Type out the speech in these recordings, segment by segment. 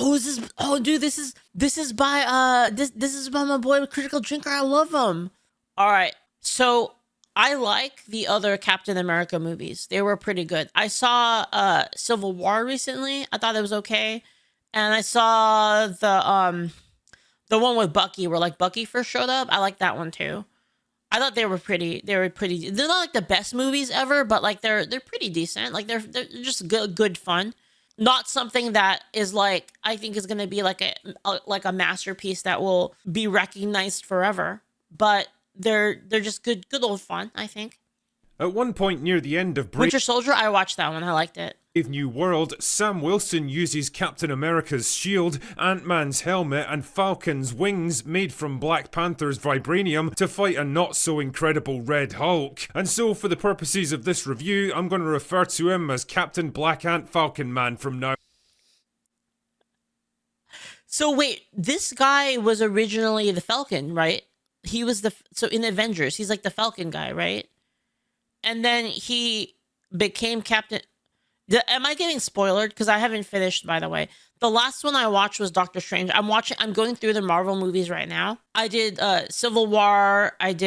Oh, dude, this is by this is by my boy Critical Drinker. I love him. All right, so I like the other Captain America movies. They were pretty good. I saw Civil War recently. I thought it was okay, and I saw the one with Bucky, where like Bucky first showed up. I like that one too. I thought they were pretty. They're not like the best movies ever, but like they're pretty decent. Like they're just good fun. Not something that is like, I think is going to be like a masterpiece that will be recognized forever. But they're just good old fun, I think. At one point near the end of Winter Soldier, I watched that one. I liked it. Brave New World, Sam Wilson uses Captain America's shield, Ant-Man's helmet, and Falcon's wings made from Black Panther's vibranium to fight a not-so-incredible Red Hulk. And so, for the purposes of this review, I'm going to refer to him as Captain Black Ant Falcon Man from now. So wait, this guy was originally the Falcon, right? He was so in Avengers, he's like the Falcon guy, right? And then he became Captain... Am I getting spoiled? Because I haven't finished, by the way. The last one I watched was Doctor Strange. I'm going through the Marvel movies right now. I did Civil War, and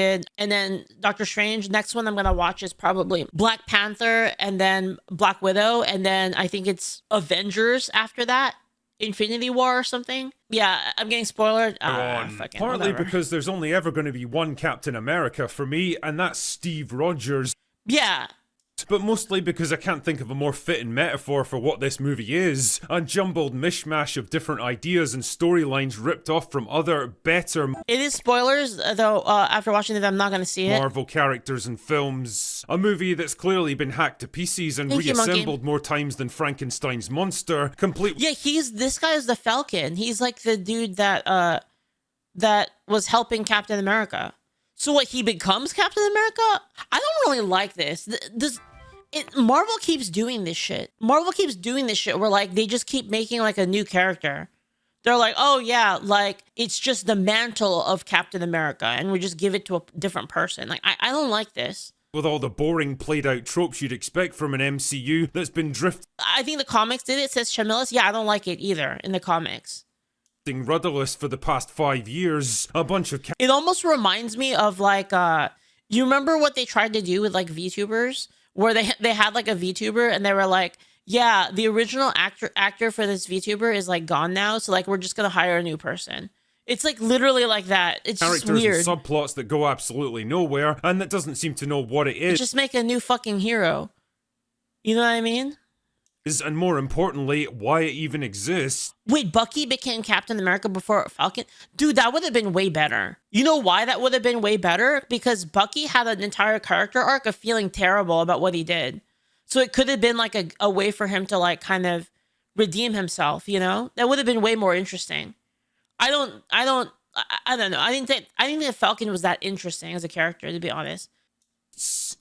then Doctor Strange. Next one I'm going to watch is probably Black Panther, and then Black Widow, and then I think it's Avengers after that. Infinity War or something. Yeah, I'm getting spoiled. Partly whatever. because there's only ever going to be one Captain America for me, and that's Steve Rogers. Yeah. But mostly because I can't think of a more fitting metaphor for what this movie is. A jumbled mishmash of different ideas and storylines ripped off from other, better... It is spoilers, though, after watching it, I'm not going to see it. Marvel characters and films. A movie that's clearly been hacked to pieces and Thank you, reassembled more times than Frankenstein's monster. Complete... Yeah, this guy is the Falcon. He's like the dude that was helping Captain America. So what, he becomes Captain America? I don't really like this. Marvel keeps doing this shit. Where like they just keep making like a new character. They're like, oh yeah, like it's just the mantle of Captain America, and we just give it to a different person. Like I don't like this. With all the boring played out tropes you'd expect from an MCU that's been drifting. I think the comics did it, says Chamilis. Yeah, I don't like it either in the comics. Rudderless for the past 5 years. A bunch of... It almost reminds me of like, you remember what they tried to do with like VTubers? Where they had like a VTuber and they were like, yeah, the original actor for this VTuber is like gone now, so like we're just gonna hire a new person. It's like literally like that. It's just weird. Characters and subplots that go absolutely nowhere, and that doesn't seem to know what it is. Just make a new fucking hero. You know what I mean? And more importantly, why it even exists. Wait, Bucky became Captain America before Falcon? Dude, that would have been way better. You know why that would have been way better? Because Bucky had an entire character arc of feeling terrible about what he did. So it could have been like a way for him to like kind of redeem himself, you know? That would have been way more interesting. I don't know. I didn't think the Falcon was that interesting as a character, to be honest.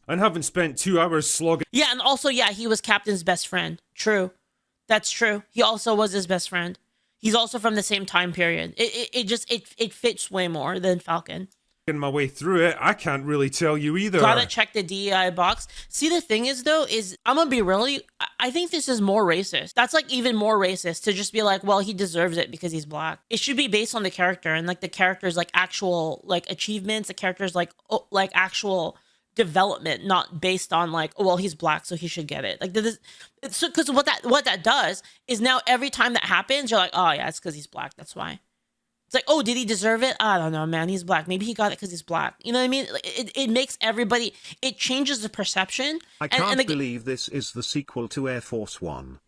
And haven't spent 2 hours slogging. Yeah, and also, yeah, he was Captain's best friend. True. That's true. He also was his best friend. He's also from the same time period. It fits way more than Falcon. My way through it, I can't really tell you either. Gotta check the DEI box. See, the thing is, though, is I'm gonna be really... I think this is more racist. That's like even more racist to just be like, well, he deserves it because he's black. It should be based on the character and like the character's like actual like achievements, the character's like actual development, not based on like, oh well, he's black so he should get it. Like this, so because what that does is now every time that happens, you're like, oh yeah, it's because he's black, that's why. It's like, oh, did he deserve it? I don't know, man, he's black, maybe he got it because he's black. You know what I mean? It makes everybody, it changes the perception. I can't believe this is the sequel to Air Force One.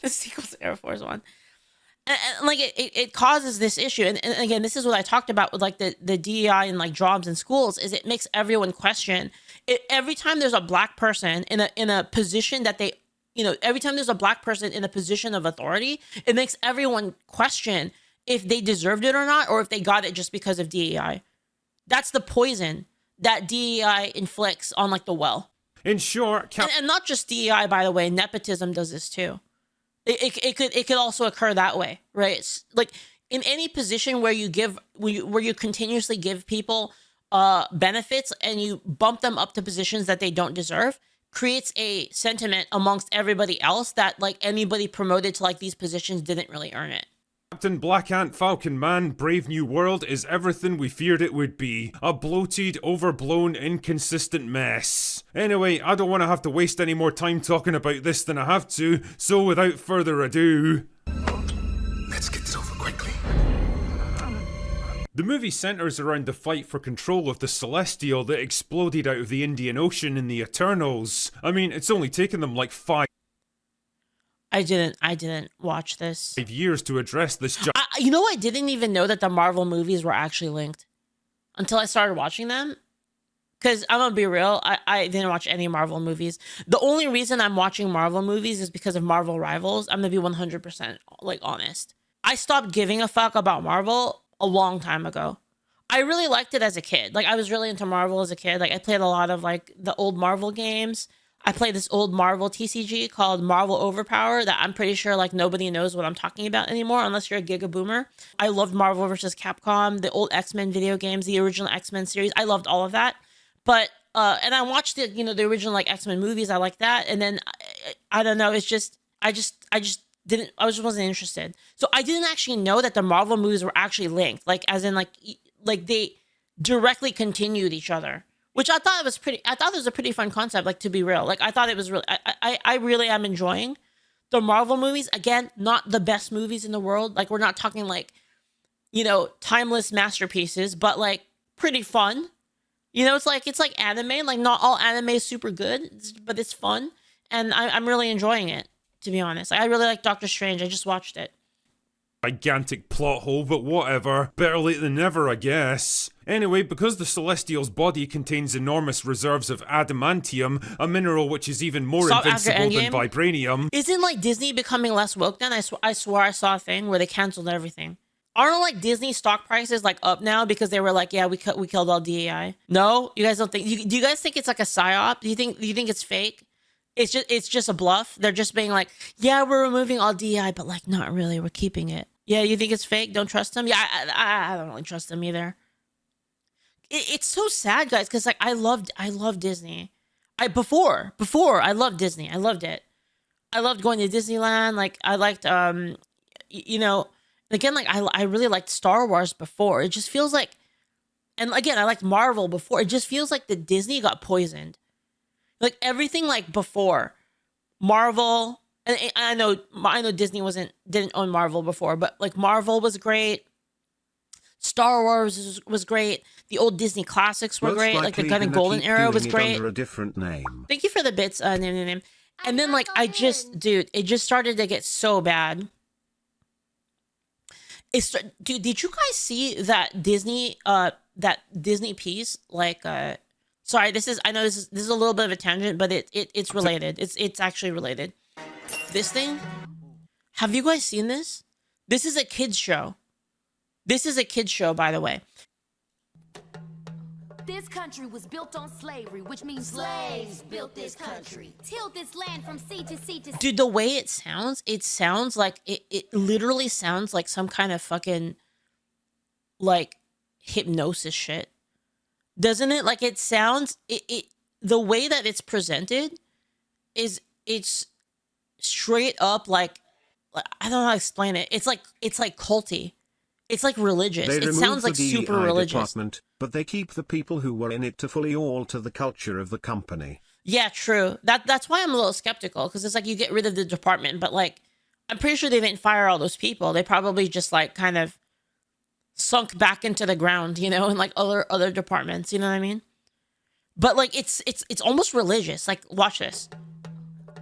The sequel to Air Force One. And like it causes this issue, and again, this is what I talked about with like the DEI and like jobs in schools, is it makes everyone question it. Every time there's a black person in a position that they, you know, every time there's a black person in a position of authority, it makes everyone question if they deserved it or not, or if they got it just because of DEI. That's the poison that DEI inflicts on like the well. In short, and not just DEI, by the way, nepotism does this too. It could also occur that way, right? It's like in any position where you continuously give people benefits and you bump them up to positions that they don't deserve, creates a sentiment amongst everybody else that like anybody promoted to like these positions didn't really earn it. Captain Black Ant Falcon Man, Brave New World is everything we feared it would be. A bloated, overblown, inconsistent mess. Anyway, I don't want to have to waste any more time talking about this than I have to, so without further ado... Let's get this over quickly. The movie centers around the fight for control of the Celestial that exploded out of the Indian Ocean in the Eternals. I mean, it's only taken them like 5 I didn't watch this. years to address this You know, I didn't even know that the Marvel movies were actually linked until I started watching them. Because I'm gonna be real, I didn't watch any Marvel movies. The only reason I'm watching Marvel movies is because of Marvel Rivals. I'm gonna be 100% like honest. I stopped giving a fuck about Marvel a long time ago. I really liked it as a kid. Like I was really into Marvel as a kid. Like I played a lot of like the old Marvel games. I played this old Marvel TCG called Marvel Overpower that I'm pretty sure like nobody knows what I'm talking about anymore unless you're a Giga Boomer. I loved Marvel vs. Capcom, the old X-Men video games, the original X-Men series. I loved all of that. But and I watched the the original like X-Men movies. I like that. And then I don't know, it's just I just wasn't interested. So I didn't actually know that the Marvel movies were actually linked, like as in like they directly continued each other. Which I thought it was a pretty fun concept, like to be real. Like I thought it was really I really am enjoying the Marvel movies. Again, not the best movies in the world. Like we're not talking like, timeless masterpieces, but like pretty fun. It's like anime. Like not all anime is super good, but it's fun. And I'm really enjoying it, to be honest. Like, I really like Doctor Strange. I just watched it. Gigantic plot hole, but whatever. Better late than never, I guess. Anyway, because the Celestial's body contains enormous reserves of adamantium, a mineral which is even more invincible than vibranium. Isn't like Disney becoming less woke then? I swore I saw a thing where they canceled everything. Aren't like Disney stock prices like up now because they were like, yeah, we killed all DEI? No, you guys don't think? Do you guys think it's like a psyop? Do you think it's fake? It's just a bluff. They're just being like, yeah, we're removing all DEI, but like not really. We're keeping it. Yeah, you think it's fake? Don't trust them? Yeah, I don't really trust them either. It's so sad, guys, because like I loved Disney. Before I loved Disney. I loved it. I loved going to Disneyland. Like I liked again, like I really liked Star Wars before. It just feels like, and again, I liked Marvel before. It just feels like the Disney got poisoned. Like everything like before Marvel, and I know Disney didn't own Marvel before, but like Marvel was great. Star Wars was great. The old Disney classics were great. Like the kind of golden era was great. Under a different name. Thank you for the bits, name. And then like it just started to get so bad. Dude, did you guys see that Disney piece? Like, sorry, this is a little bit of a tangent, but it's related. It's actually related. This thing, have you guys seen this? This is a kids show. This is a kids show, by the way. This country was built on slavery, which means slaves built this country. Tilled this land from sea to sea to sea. Dude, the way it sounds like it literally sounds like some kind of fucking like hypnosis shit. Doesn't it? Like it sounds the way that it's presented it's straight up like I don't know how to explain it. It's like culty. It's like religious. It sounds like super religious. But they keep the people who were in it to fully alter the culture of the company. Yeah, true. That's why I'm a little skeptical, because it's like you get rid of the department, but like I'm pretty sure they didn't fire all those people. They probably just like kind of sunk back into the ground, in like other departments, you know what I mean? But like it's almost religious. Like watch this.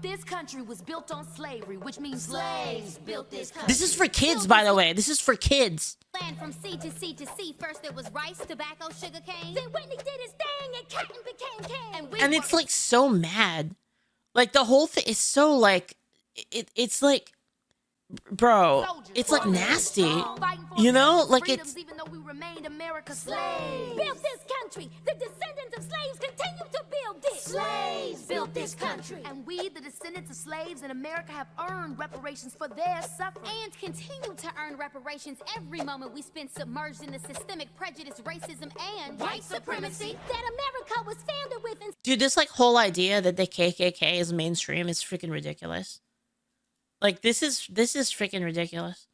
This country was built on slavery, which means slaves built this country. This is for kids, by the way. This is for kids. Land from sea to sea to sea. First there was rice, tobacco, sugar cane. Then Whitney did his thing and cotton became king. And it's like so mad. Like the whole thing is so like it's like, bro, it's like nasty. Like it's remained America's slaves. Built this country. The descendants of slaves continue to build it. Slaves built this country. And we, the descendants of slaves in America, have earned reparations for their suffering. And continue to earn reparations every moment we spend submerged in the systemic prejudice, racism, and white supremacy that America was founded with. Dude, this like whole idea that the KKK is mainstream is freaking ridiculous. Like this is freaking ridiculous.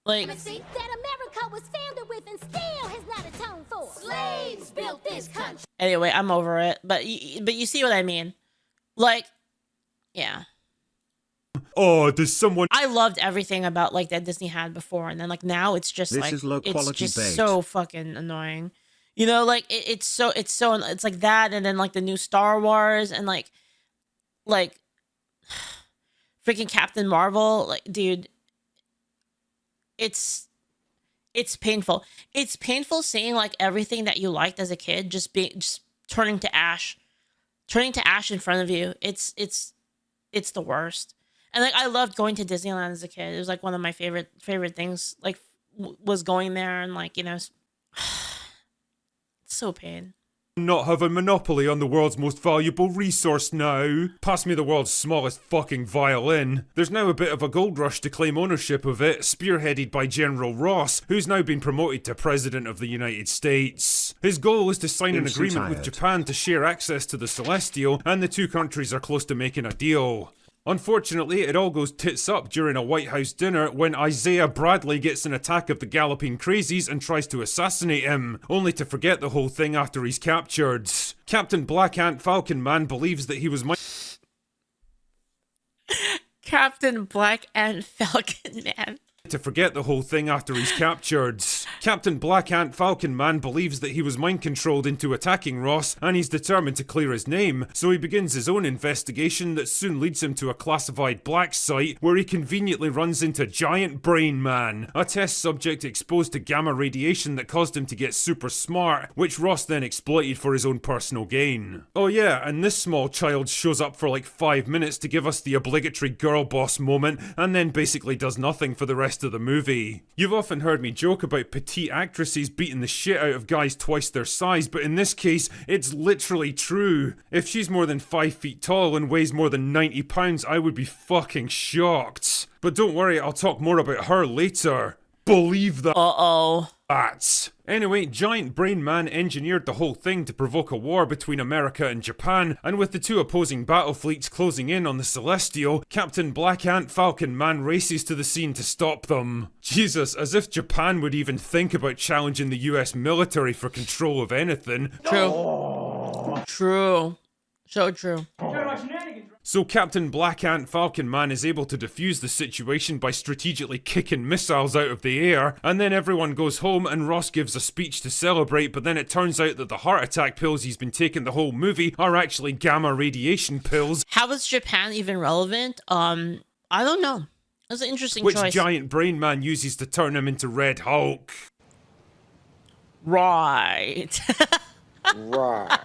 Like that America was founded with and still has not atoned for. Slaves built this country. Anyway, I'm over it. But you see what I mean? Like, yeah. Oh, does someone... I loved everything about like that Disney had before, and then like now it's just This like is low it's quality just bait. so fucking annoying. You know, like it's like that, and then like the new Star Wars, and like freaking Captain Marvel. Like, dude, it's painful. It's painful seeing like everything that you liked as a kid just turning to ash in front of you. It's the worst. And like I loved going to Disneyland as a kid. It was like one of my favorite things. Like was going there, and like, you know, it's so pain. Not have a monopoly on the world's most valuable resource now. Pass me the world's smallest fucking violin. There's now a bit of a gold rush to claim ownership of it, spearheaded by General Ross, who's now been promoted to President of the United States. His goal is to sign an agreement with Japan to share access to the Celestial, and the two countries are close to making a deal. Unfortunately, it all goes tits up during a White House dinner when Isaiah Bradley gets an attack of the Galloping Crazies and tries to assassinate him, only to forget the whole thing after he's captured. Captain Black Ant Falcon Man believes that he was Captain Black Ant Falcon Man. To forget the whole thing after he's captured. Captain Black Ant Falcon Man believes that he was mind-controlled into attacking Ross, and he's determined to clear his name, so he begins his own investigation that soon leads him to a classified black site where he conveniently runs into Giant Brain Man, a test subject exposed to gamma radiation that caused him to get super smart, which Ross then exploited for his own personal gain. Oh yeah, and this small child shows up for like 5 minutes to give us the obligatory girl boss moment, and then basically does nothing for the rest of the movie. You've often heard me joke about petite actresses beating the shit out of guys twice their size, but in this case, it's literally true. If she's more than 5 feet tall and weighs more than 90 pounds, I would be fucking shocked. But don't worry, I'll talk more about her later. Believe that. Uh-oh. Anyway, Giant Brain Man engineered the whole thing to provoke a war between America and Japan, and with the two opposing battle fleets closing in on the Celestial, Captain Black Ant Falcon Man races to the scene to stop them. Jesus, as if Japan would even think about challenging the US military for control of anything. True. So true. So Captain Black Ant Falcon Man is able to defuse the situation by strategically kicking missiles out of the air, and then everyone goes home and Ross gives a speech to celebrate, but then it turns out that the heart attack pills he's been taking the whole movie are actually gamma radiation pills. How is Japan even relevant? I don't know. That's an interesting which choice. Giant Brain Man uses to turn him into Red Hulk. Right. Right.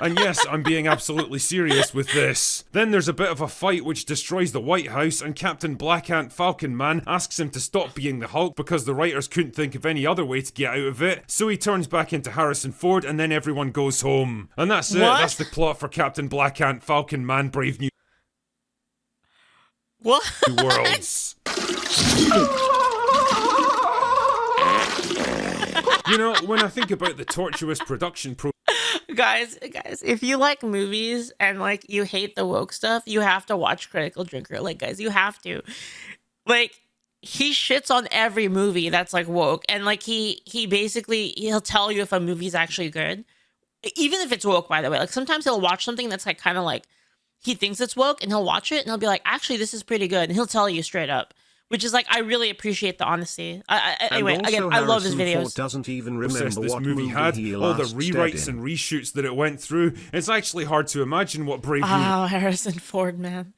And yes, I'm being absolutely serious with this. Then there's a bit of a fight which destroys the White House, and Captain Black Ant Falcon Man asks him to stop being the Hulk because the writers couldn't think of any other way to get out of it, so he turns back into Harrison Ford and then everyone goes home. And that's it, that's the plot for Captain Black Ant Falcon Man Brave New What? Worlds. You know, when I think about the tortuous production Guys, if you like movies and like you hate the woke stuff, you have to watch Critical Drinker. Like, guys, you have to. Like, he shits on every movie that's like woke, and like he basically he'll tell you if a movie's actually good, even if it's woke. By the way, like sometimes he'll watch something that's like kind of like he thinks it's woke, and he'll watch it and he'll be like, actually, this is pretty good, and he'll tell you straight up. Which is like, I really appreciate the honesty. Anyway, again, I love his videos. Ford doesn't even remember this what movie had, he all the last rewrites starred and reshoots that it went through. It's actually hard to imagine what Brave New Oh, Harrison Ford, man.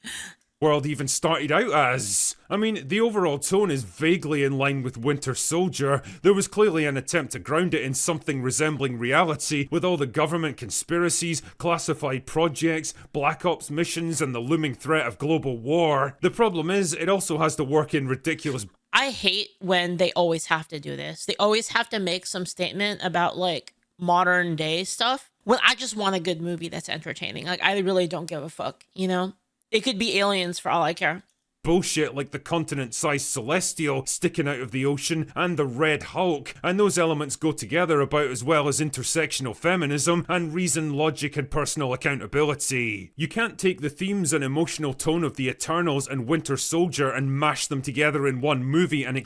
World even started out as. I mean, the overall tone is vaguely in line with Winter Soldier. There was clearly an attempt to ground it in something resembling reality, with all the government conspiracies, classified projects, black ops missions, and the looming threat of global war. The problem is, it also has to work in ridiculous. I I hate when they always have to do this. They always have to make some statement about like modern day stuff when I just want a good movie that's entertaining. Like, I really don't give a fuck, you know? It could be aliens for all I care. Bullshit like the continent-sized celestial sticking out of the ocean and the Red Hulk, and those elements go together about as well as intersectional feminism and reason, logic, and personal accountability. You can't take the themes and emotional tone of the Eternals and Winter Soldier and mash them together in one movie and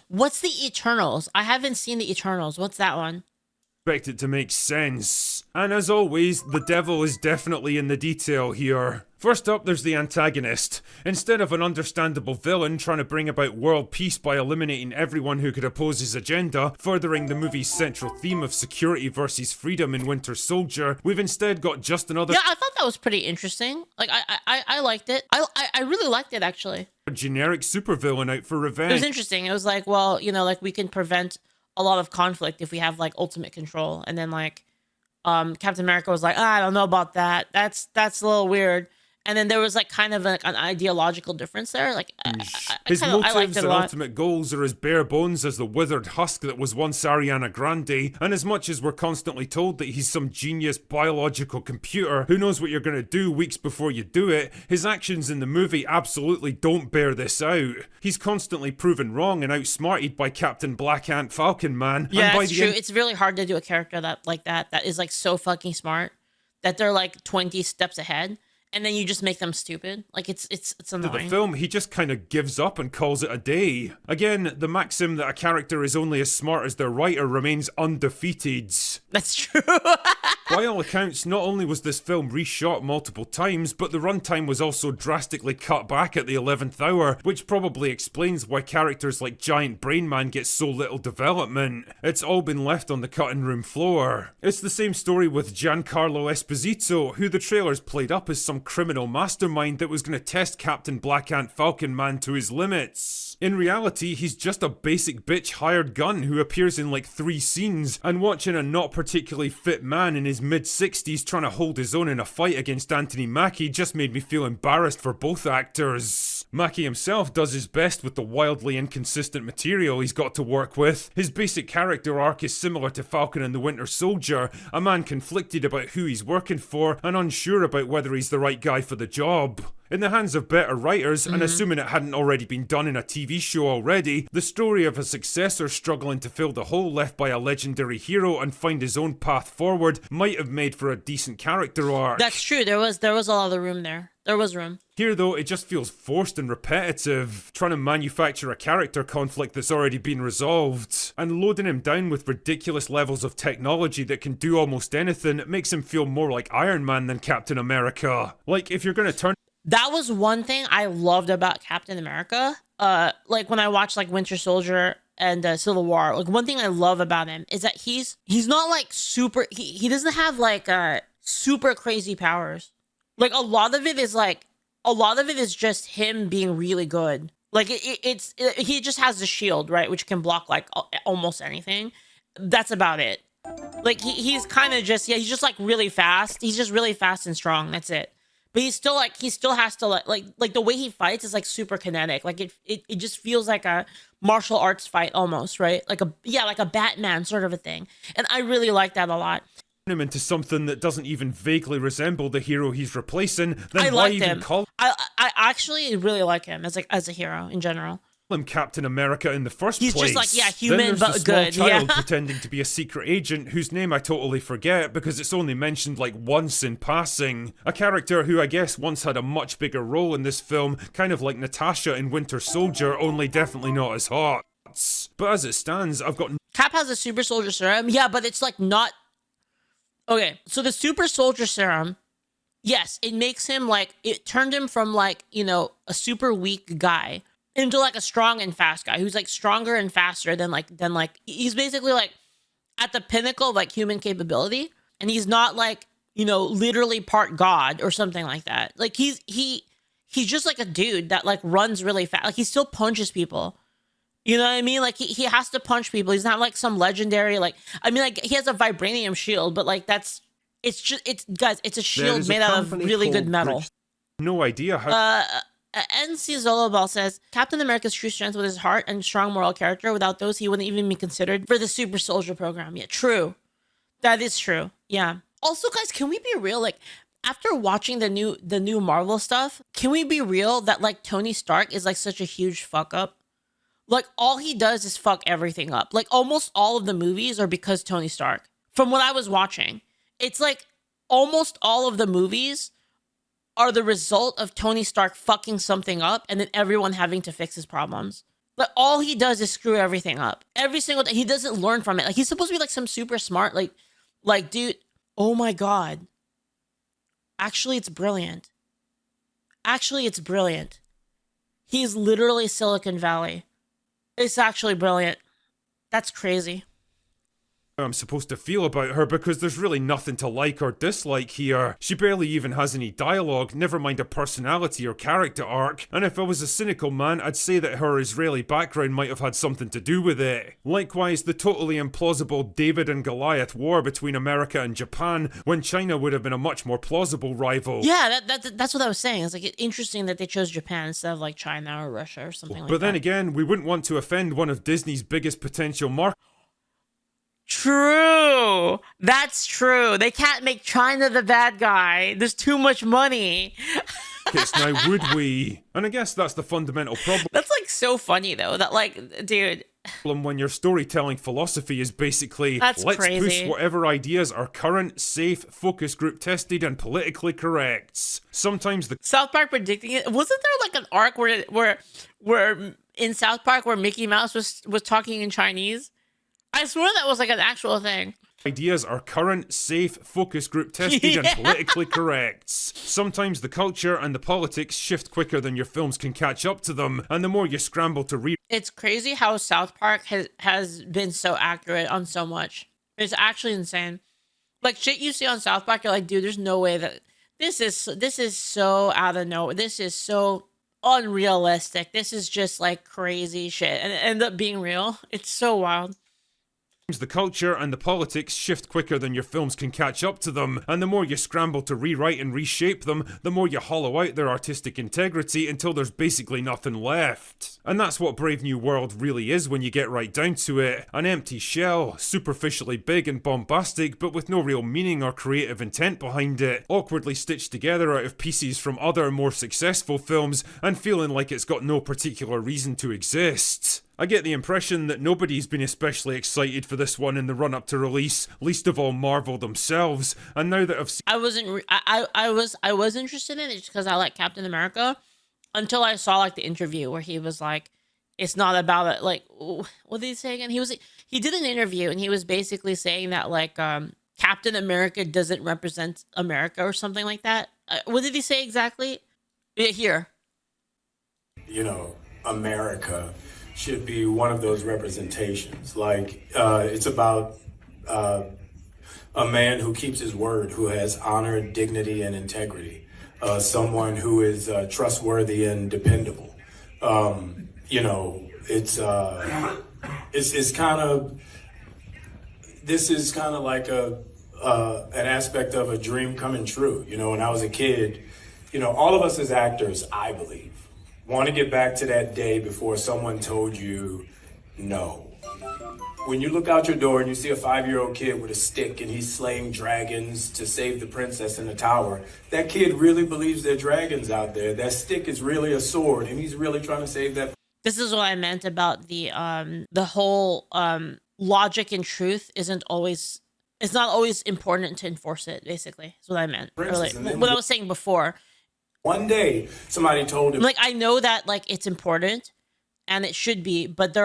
What's the Eternals? I haven't seen the Eternals. What's that one? expect it to make sense. And as always, the devil is definitely in the detail here. First up, there's the antagonist. Instead of an understandable villain trying to bring about world peace by eliminating everyone who could oppose his agenda, furthering the movie's central theme of security versus freedom in Winter Soldier, we've instead got just another Yeah, I thought that was pretty interesting. Like, I liked it. I really liked it, actually. generic supervillain out for revenge. It was interesting. It was like, well, you know, like we can prevent a lot of conflict if we have like ultimate control. And then like, Captain America was like, I don't know about that. That's a little weird. And then there was like kind of an ideological difference there. Like His I liked motives it a and lot. ultimate goals are as bare bones as the withered husk that was once Ariana Grande, and as much as we're constantly told that he's some genius biological computer who knows what you're going to do weeks before you do it, his actions in the movie absolutely don't bear this out. He's constantly proven wrong and outsmarted by Captain Black Ant Falcon Man. Yeah, and by it's the true. end It's really hard to do a character that is like so fucking smart that they're like 20 steps ahead. And then you just make them stupid. Like, it's of the annoying. film, he just kind of gives up and calls it a day. Again, the maxim that a character is only as smart as their writer remains undefeated. That's true. By all accounts, not only was this film reshot multiple times, but the runtime was also drastically cut back at the 11th hour, which probably explains why characters like Giant Brain Man get so little development. It's all been left on the cutting room floor. It's the same story with Giancarlo Esposito, who the trailers played up as some criminal mastermind that was going to test Captain Black Ant Falcon Man to his limits. In reality, he's just a basic bitch hired gun who appears in like 3 scenes, and watching a not particularly fit man in his mid-60s trying to hold his own in a fight against Anthony Mackie just made me feel embarrassed for both actors. Mackie himself does his best with the wildly inconsistent material he's got to work with. His basic character arc is similar to Falcon and the Winter Soldier, a man conflicted about who he's working for and unsure about whether he's the right guy for the job. In the hands of better writers, and assuming it hadn't already been done in a TV show already, the story of a successor struggling to fill the hole left by a legendary hero and find his own path forward might have made for a decent character arc. That's true. There was a lot of room there. There was room. Here though, it just feels forced and repetitive, trying to manufacture a character conflict that's already been resolved, and loading him down with ridiculous levels of technology that can do almost anything makes him feel more like Iron Man than Captain America. Like, if you're gonna turn That was one thing I loved about Captain America. Like when I watched like Winter Soldier and Civil War, like one thing I love about him is that he's not like super. He doesn't have like super crazy powers. Like a lot of it is just him being really good. Like he just has the shield, right, which can block like almost anything. That's about it. Like he's kind of just he's just like really fast. He's just really fast and strong. That's it. But he still has to like the way he fights is like super kinetic. Like it just feels like a martial arts fight almost, right? Like a Batman sort of a thing. And I really like that a lot. him into something that doesn't even vaguely resemble the hero he's replacing, then I why liked even him. call I actually really like him as a hero in general. him Captain America in the first He's place? just like, yeah, Then human, there's but the small good, child yeah. pretending to be a secret agent whose name I totally forget because it's only mentioned like once in passing. A character who I guess once had a much bigger role in this film, kind of like Natasha in Winter Soldier, only definitely not as hot. But as it stands, I've got Cap has a super soldier serum, yeah, but it's like not. Okay, so the super soldier serum, yes, it makes him like, it turned him from like, you know, a super weak guy into like a strong and fast guy who's like stronger and faster than he's basically like at the pinnacle of like human capability, and he's not like, you know, literally part god or something like that. Like he's just like a dude that like runs really fast. Like he still punches people. You know what I mean? Like he has to punch people. He's not like some legendary, like, I mean, like he has a vibranium shield, but like it's a shield made out of really good metal. no idea how NC Zolobal says, Captain America's true strength was his heart and strong moral character. Without those, he wouldn't even be considered for the super soldier program. Yeah, true. That is true. Yeah. Also, guys, can we be real? Like, after watching the new Marvel stuff, can we be real that like Tony Stark is like such a huge fuck up? Like, all he does is fuck everything up. Like, almost all of the movies are because Tony Stark. From what I was watching, it's like almost all of the movies are the result of Tony Stark fucking something up and then everyone having to fix his problems. But all he does is screw everything up. Every single day. He doesn't learn from it. Like, he's supposed to be like some super smart, like, dude, oh my God. Actually, it's brilliant. He's literally Silicon Valley. It's actually brilliant. That's crazy. I'm supposed to feel about her because there's really nothing to like or dislike here. She barely even has any dialogue, never mind a personality or character arc, and if I was a cynical man, I'd say that her Israeli background might have had something to do with it. Likewise, the totally implausible David and Goliath war between America and Japan, when China would have been a much more plausible rival. Yeah, that's what I was saying. It's like interesting that they chose Japan instead of like China or Russia or something like that. But then again, we wouldn't want to offend one of Disney's biggest potential markets. True. That's true. They can't make China the bad guy. There's too much money. Now, would we? And I guess that's the fundamental problem. That's like so funny though. That like, dude. When your storytelling philosophy is basically, That's let's crazy. push whatever ideas are current, safe, focus group tested, and politically correct. Sometimes the South Park predicting it. Wasn't there like an arc where in South Park where Mickey Mouse was talking in Chinese? I swear that was like an actual thing. ideas are current, safe, focus group tested, and politically correct. Sometimes the culture and the politics shift quicker than your films can catch up to them, and the more you scramble to read. It's crazy how South Park has been so accurate on so much. It's actually insane. Like shit you see on South Park, you're like, dude, there's no way that this is so out of nowhere. This is so unrealistic. This is just like crazy shit, and it ended up being real. It's so wild. The culture and the politics shift quicker than your films can catch up to them, and the more you scramble to rewrite and reshape them, the more you hollow out their artistic integrity until there's basically nothing left. And that's what Brave New World really is when you get right down to it. An empty shell, superficially big and bombastic, but with no real meaning or creative intent behind it, awkwardly stitched together out of pieces from other more successful films, and feeling like it's got no particular reason to exist. I get the impression that nobody's been especially excited for this one in the run-up to release, least of all Marvel themselves, and now that I've seen... I was interested in it just because I like Captain America, until I saw like the interview where he was like, it's not about it, like, what did he say again? He did an interview and he was basically saying that like, Captain America doesn't represent America or something like that. What did he say exactly? Here. You know, America should be one of those representations. Like, it's about a man who keeps his word, who has honor, dignity, and integrity. Someone who is trustworthy and dependable. You know, it's kind of, this is kind of like an aspect of a dream coming true. You know, when I was a kid, you know, all of us as actors, I believe, want to get back to that day before someone told you no. When you look out your door and you see a 5-year-old kid with a stick and he's slaying dragons to save the princess in the tower, that kid really believes there are dragons out there. That stick is really a sword and he's really trying to save that. This is what I meant about the whole logic and truth isn't always, it's not always important to enforce it, basically. That's what I meant. What I was saying before. One day, somebody told him, like, I know that like it's important, and it should be, but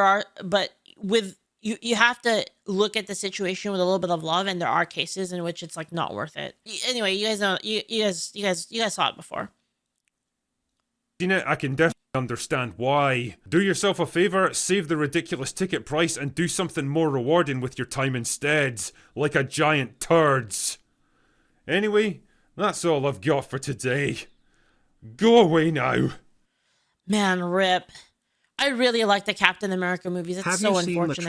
with you have to look at the situation with a little bit of love, and there are cases in which it's like not worth it. Anyway, you guys know, you guys saw it before. I can definitely understand why. Do yourself a favor, save the ridiculous ticket price, and do something more rewarding with your time instead, like a giant turds. Anyway, that's all I've got for today. Go away now. Man, rip. I really like the Captain America movies. It's so unfortunate.